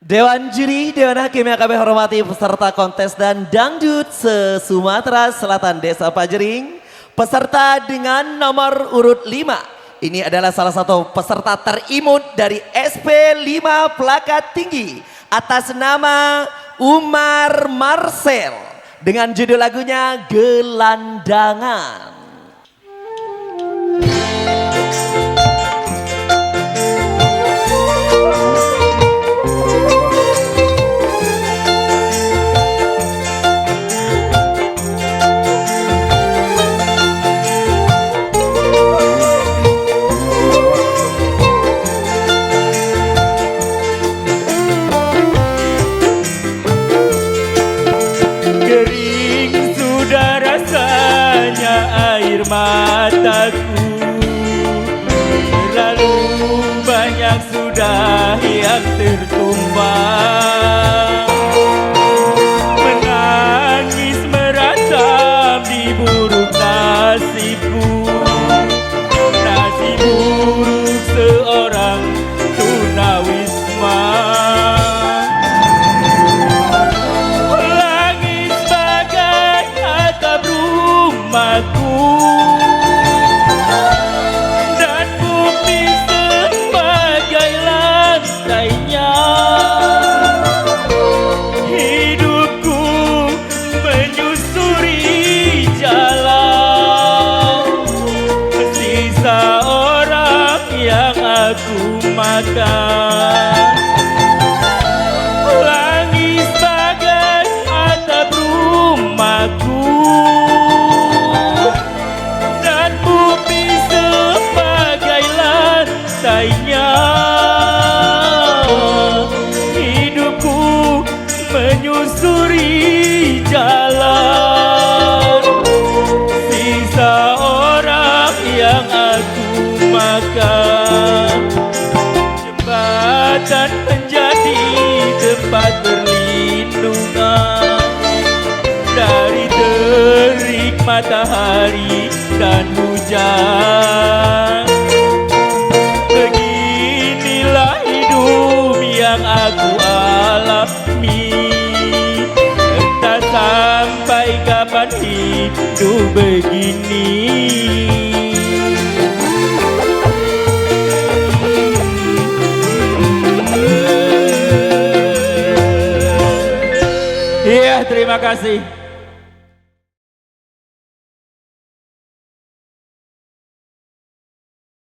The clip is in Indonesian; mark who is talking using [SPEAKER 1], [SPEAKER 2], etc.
[SPEAKER 1] Dewan juri, Dewan Hakim yang kami hormati peserta kontes dan dangdut se-Sumatera Selatan Desa Pajering. Peserta dengan nomor urut 5. Ini adalah salah satu peserta terimut dari SP5 Plakat Tinggi. Atas nama Umar Marcel. Dengan judul lagunya Gelandangan.
[SPEAKER 2] Kering sudah rasanya air mataku, terlalu banyak sudah yang tertumpah. Menangis meratap di buruk nasibku, nasib buruk seorang tunawisma. Dan bumi sebagai lantainya, hidupku menyusuri jalan, sisa orang yang aku makan. Langit sebagai atap rumahku, hidupku menyusuri jalan, sisa orang yang aku makan. Jembatan menjadi tempat perlindungan dari terik matahari dan hujan. Yang aku alami, entah sampai kapan hidup begini. Iya, terima kasih.